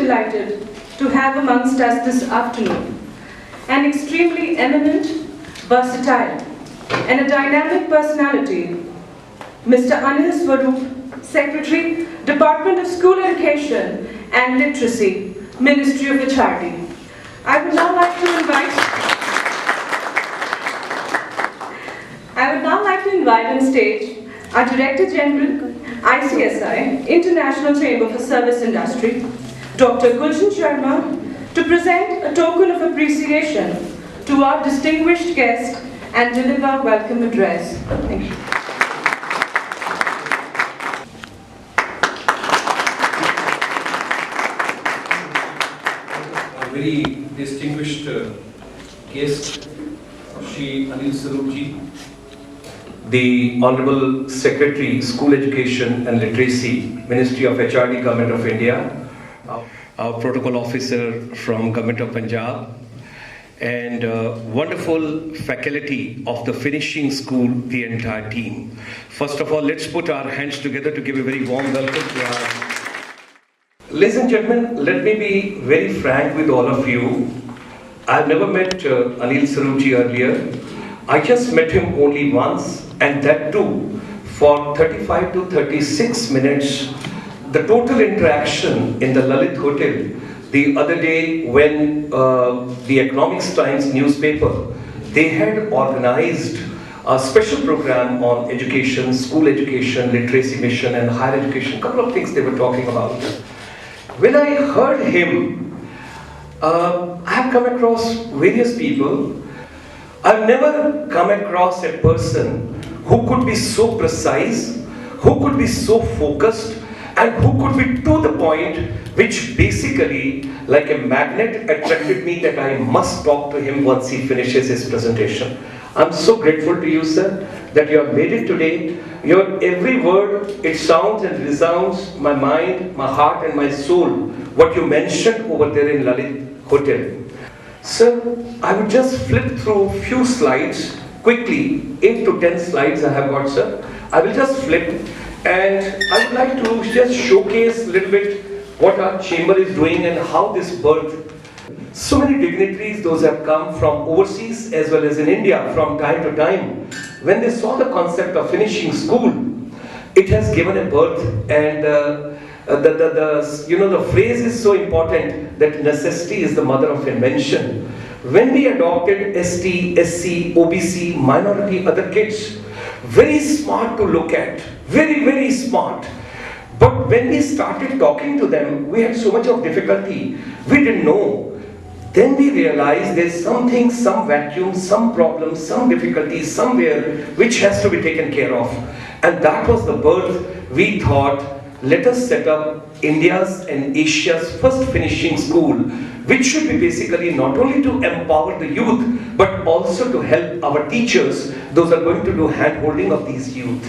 delighted to have amongst us this afternoon an extremely eminent, versatile, and a dynamic personality, Mr. Anil Swarup, Secretary, Department of School Education and Literacy, Ministry of MHRD. I would now like to invite on stage our Director General, ICSI, International Chamber for Service Industry, Dr. Gulshan Sharma, to present a token of appreciation to our distinguished guest and deliver a welcome address. Thank you. A very distinguished guest, Shri Anil Swarup ji, the Honorable Secretary, School Education and Literacy, Ministry of HRD, Government of India, our Protocol Officer from Government of Punjab, and wonderful faculty of the finishing school, the entire team. First of all, let's put our hands together to give a very warm welcome to our... Ladies and gentlemen, let me be very frank with all of you. I've never met Anil Swarup ji earlier. I just met him only once, and that too for 35 to 36 minutes. The total interaction in the Lalit Hotel the other day when the Economics Times newspaper, they had organized a special program on education, school education, literacy mission and higher education, a couple of things they were talking about. When I heard him, I have come across various people. I've never come across a person who could be so precise, who could be so focused, and who could be to the point, which basically, like a magnet, attracted me that I must talk to him once he finishes his presentation. I'm so grateful to you, sir, that you have made it today. Your every word, it sounds and resounds my mind, my heart and my soul, what you mentioned over there in Lalit Hotel. Sir, I would just flip through a few slides quickly, 8 to 10 slides I have got, sir. I will just flip and I would like to just showcase a little bit what our chamber is doing and how this birthed. So many dignitaries, those have come from overseas as well as in India from time to time. When they saw the concept of finishing school, it has given a birth, and the phrase is so important that necessity is the mother of invention. When we adopted ST, SC, OBC, minority, other kids, very smart to look at, very, very smart. But when we started talking to them, we had so much of difficulty. We didn't know. Then we realized there's something, some vacuum, some problem, some difficulty somewhere which has to be taken care of. And that was the birth. We thought, let us set up India's and Asia's first finishing school, which should be basically not only to empower the youth, but also to help our teachers, those are going to do hand-holding of these youth.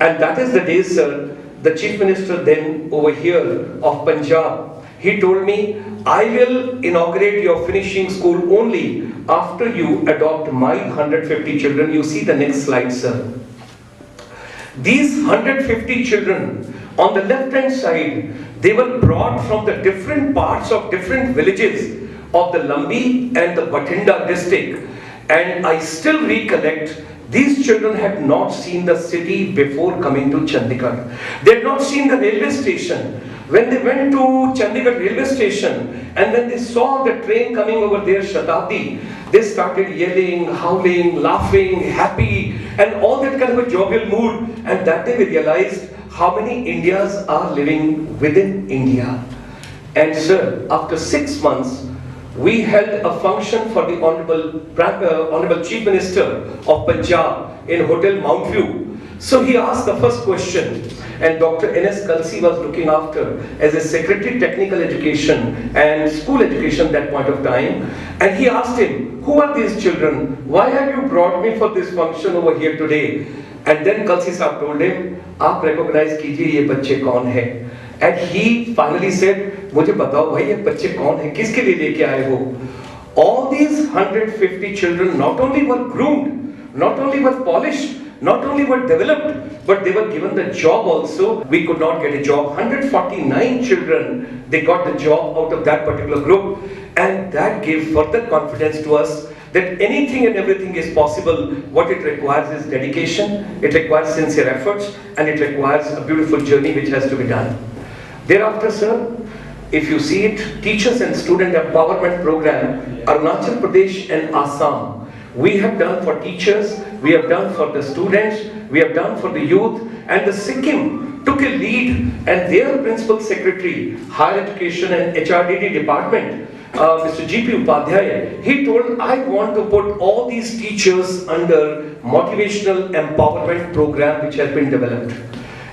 And that is the day, sir, the Chief Minister then over here of Punjab, he told me, I will inaugurate your finishing school only after you adopt my 150 children. You see the next slide, sir. These 150 children, on the left-hand side, they were brought from the different parts of different villages of the Lambi and the Bathinda district. And I still recollect, these children had not seen the city before coming to Chandigarh. They had not seen the railway station. When they went to Chandigarh railway station and when they saw the train coming over there, Shatabdi, they started yelling, howling, laughing, happy, and all that kind of a jovial mood. And that day we realized how many Indias are living within India. And sir, after 6 months, we held a function for the Honorable Chief Minister of Punjab in Hotel Mount View. So he asked the first question, and Dr. N.S. Kalsi was looking after as a Secretary Technical Education and School Education at that point of time. And he asked him, who are these children? Why have you brought me for this function over here today? And then Kalsi Saab told him, "Aap recognize kijiye ye bacche kaun hai?" And he finally said, "Mujhe batao bhai ye bacche kaun hai? Kiske liye leke aaye ho?" All these 150 children not only were groomed, not only were polished, not only were developed, but they were given the job also. We could not get a job. 149 children, they got the job out of that particular group. And that gave further confidence to us that anything and everything is possible. What it requires is dedication, it requires sincere efforts, and it requires a beautiful journey which has to be done. Thereafter, sir, if you see it, teachers and student empowerment program, Arunachal Pradesh and Assam, we have done for teachers, we have done for the students, we have done for the youth, and the Sikkim took a lead, and their principal secretary, Higher Education and HRDD department, Mr. G.P. Upadhyay, he told, I want to put all these teachers under motivational empowerment program which has been developed.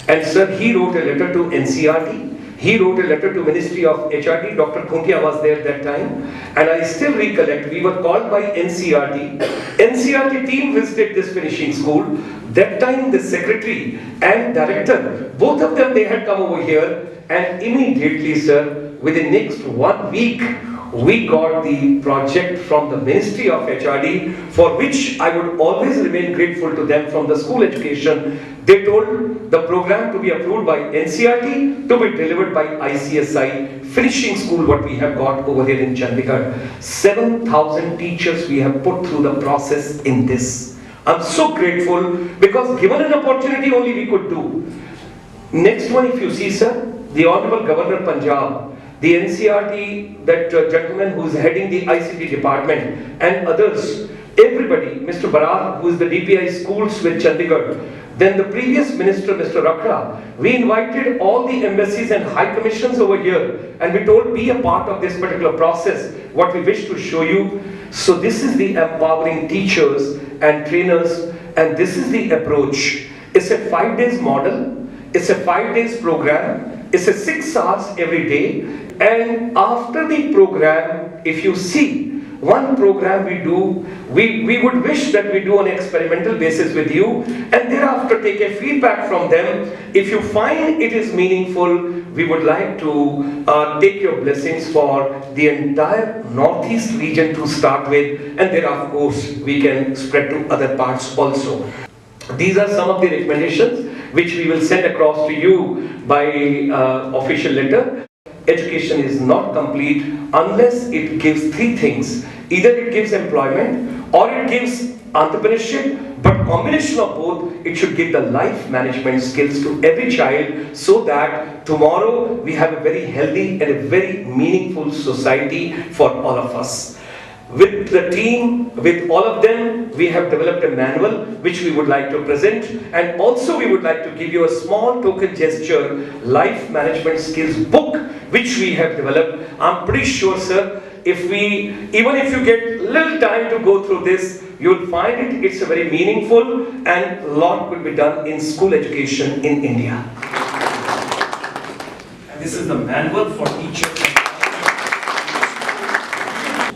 And sir, he wrote a letter to NCRD. He wrote a letter to Ministry of HRD. Dr. Khuntia was there that time. And I still recollect, we were called by NCRD. NCRD team visited this finishing school. That time the secretary and director, both of them, they had come over here. And immediately, sir, within next 1 week, we got the project from the Ministry of HRD, for which I would always remain grateful to them from the school education. They told the program to be approved by NCRT, to be delivered by ICSI, finishing school what we have got over here in Chandigarh. 7,000 teachers we have put through the process in this. I'm so grateful because given an opportunity only we could do. Next one, if you see, sir, the Honorable Governor Punjab, the NCRT, that gentleman who is heading the ICT department, and others, everybody, Mr. Barar, who is the DPI schools with Chandigarh, then the previous minister, Mr. Rakra, we invited all the embassies and high commissions over here, and we told, be a part of this particular process, what we wish to show you. So this is the empowering teachers and trainers, and this is the approach. It's a 5 days model, it's a 5 days program, it's a 6 hours every day. And after the program, if you see, one program we do, we would wish that we do on an experimental basis with you, and thereafter take a feedback from them. If you find it is meaningful, we would like to take your blessings for the entire Northeast region to start with, and then of course we can spread to other parts also. These are some of the recommendations which we will send across to you by official letter. Education is not complete unless it gives 3 things. Either it gives employment or it gives entrepreneurship, but combination of both, it should give the life management skills to every child so that tomorrow we have a very healthy and a very meaningful society for all of us. With the team, with all of them, we have developed a manual which we would like to present, and also we would like to give you a small token gesture, life management skills book which we have developed. I'm pretty sure, sir, even if you get little time to go through this, you'll find it's a very meaningful, and a lot could be done in school education in India. And this is the manual for teachers.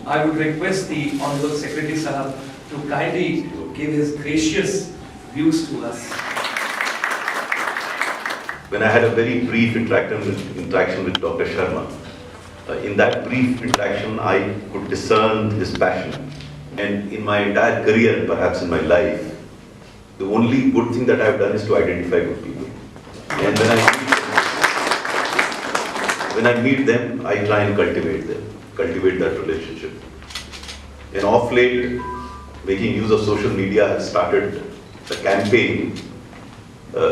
I would request the Honorable Secretary Sahab to kindly give his gracious views to us. When I had a very brief interaction with Dr. Sharma, in that brief interaction I could discern his passion. And in my entire career, perhaps in my life, the only good thing that I have done is to identify good people. And when I meet them, I try and cultivate that relationship. And off late, making use of social media, I have started a campaign,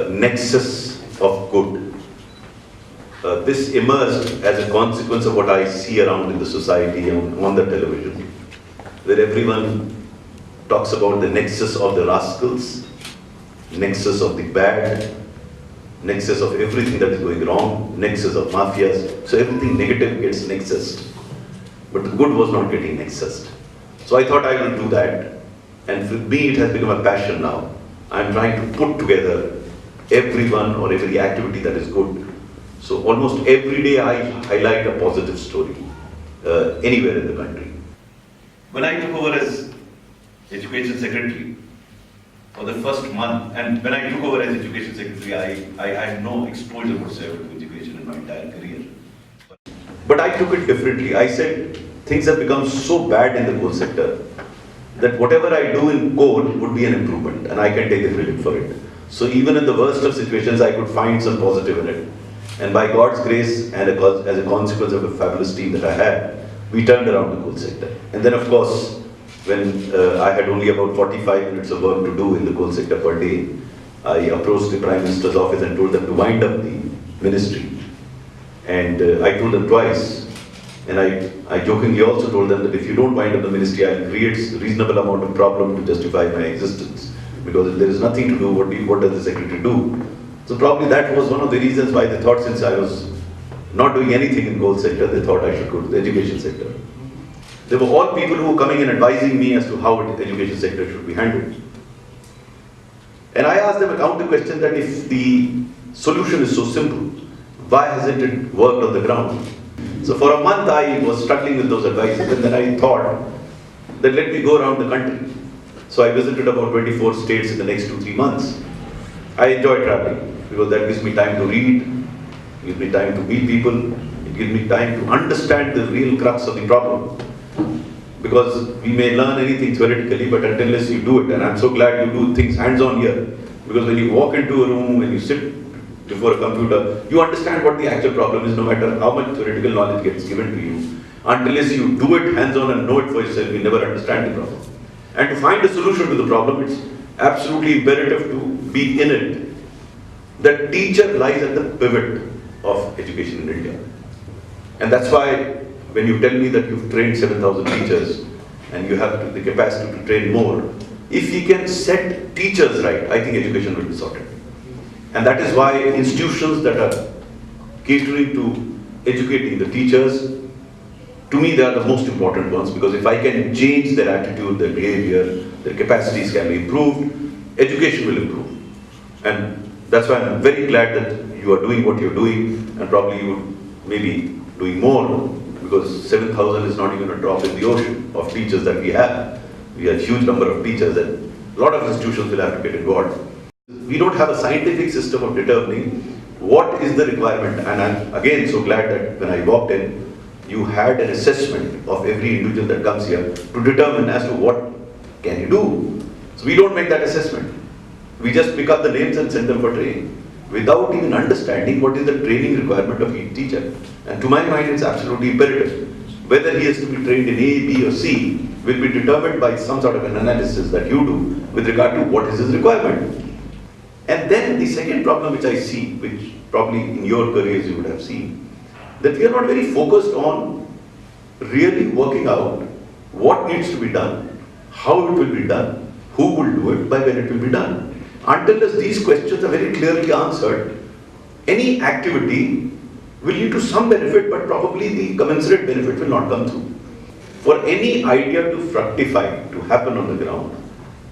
Nexus of Good. This emerged as a consequence of what I see around in the society and on the television, where everyone talks about the nexus of the rascals, nexus of the bad, nexus of everything that is going wrong, nexus of mafias. So everything negative gets nexused, but the good was not getting nexused. So I thought I will do that, and for me it has become a passion now. I am trying to put together everyone or every activity that is good. So almost every day I highlight a positive story, anywhere in the country. When I took over as Education Secretary, for the first month, and when I took over as Education Secretary, I had no exposure whatsoever to education in my entire career. But I took it differently. I said, things have become so bad in the whole sector that whatever I do in core would be an improvement and I can take the credit for it. So even in the worst of situations, I could find some positive in it. And by God's grace and as a consequence of a fabulous team that I had, we turned around the coal sector. And then of course, when I had only about 45 minutes of work to do in the coal sector per day, I approached the Prime Minister's office and told them to wind up the ministry. And I told them twice. And I jokingly also told them that if you don't wind up the ministry, I'll create a reasonable amount of problem to justify my existence. Because if there is nothing to do, what does the secretary do? So probably that was one of the reasons why they thought, since I was not doing anything in coal sector, they thought I should go to the education sector. They were all people who were coming and advising me as to how the education sector should be handled. And I asked them a counter question that if the solution is so simple, why hasn't it worked on the ground? So for a month I was struggling with those advices, and then I thought that let me go around the country. So I visited about 24 states in the next 2-3 months. I enjoy traveling because that gives me time to read, it gives me time to meet people, it gives me time to understand the real crux of the problem. Because we may learn anything theoretically, but unless you do it, and I'm so glad you do things hands-on here, because when you walk into a room, when you sit before a computer, you understand what the actual problem is, no matter how much theoretical knowledge gets given to you. Unless you do it hands-on and know it for yourself, you never understand the problem. And to find a solution to the problem, it's absolutely imperative to be in it. The teacher lies at the pivot of education in India. And that's why when you tell me that you've trained 7,000 teachers and you have the capacity to train more, if we can set teachers right, I think education will be sorted. And that is why institutions that are catering to educating the teachers, to me they are the most important ones, because if I can change their attitude, their behavior, their capacities can be improved, education will improve. And that's why I'm very glad that you are doing what you're doing, and probably you would maybe doing more, because 7,000 is not even a drop in the ocean of teachers that we have. We have a huge number of teachers, and a lot of institutions will have to get involved. We don't have a scientific system of determining what is the requirement, and I'm again so glad that when I walked in, you had an assessment of every individual that comes here to determine as to what can you do. So we don't make that assessment. We just pick up the names and send them for training without even understanding what is the training requirement of each teacher. And to my mind, it's absolutely imperative. Whether he has to be trained in A, B or C will be determined by some sort of an analysis that you do with regard to what is his requirement. And then the second problem which I see, which probably in your careers you would have seen, that we are not very focused on really working out what needs to be done, how it will be done, who will do it, by when it will be done. Until these questions are very clearly answered, any activity will lead to some benefit, but probably the commensurate benefit will not come through. For any idea to fructify, to happen on the ground,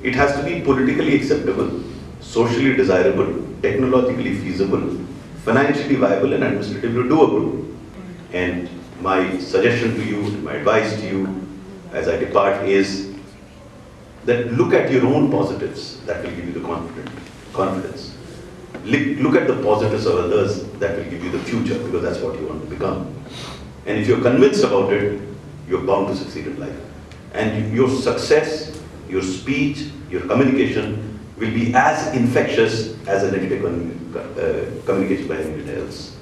it has to be politically acceptable, socially desirable, technologically feasible, financially viable and administratively doable. And my suggestion to you, my advice to you as I depart is that look at your own positives, that will give you the confidence. Look at the positives of others, that will give you the future, because that's what you want to become. And if you're convinced about it, you're bound to succeed in life. And your success, your speech, your communication will be as infectious as a negative communication by anyone else.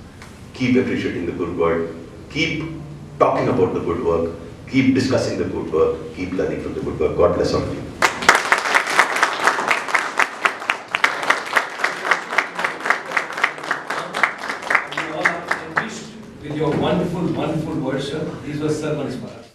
Keep appreciating the good work, keep talking about the good work, keep discussing the good work, keep learning from the good work. God bless all of you. You all are enriched with your wonderful, wonderful words, sir. These were sermons for us.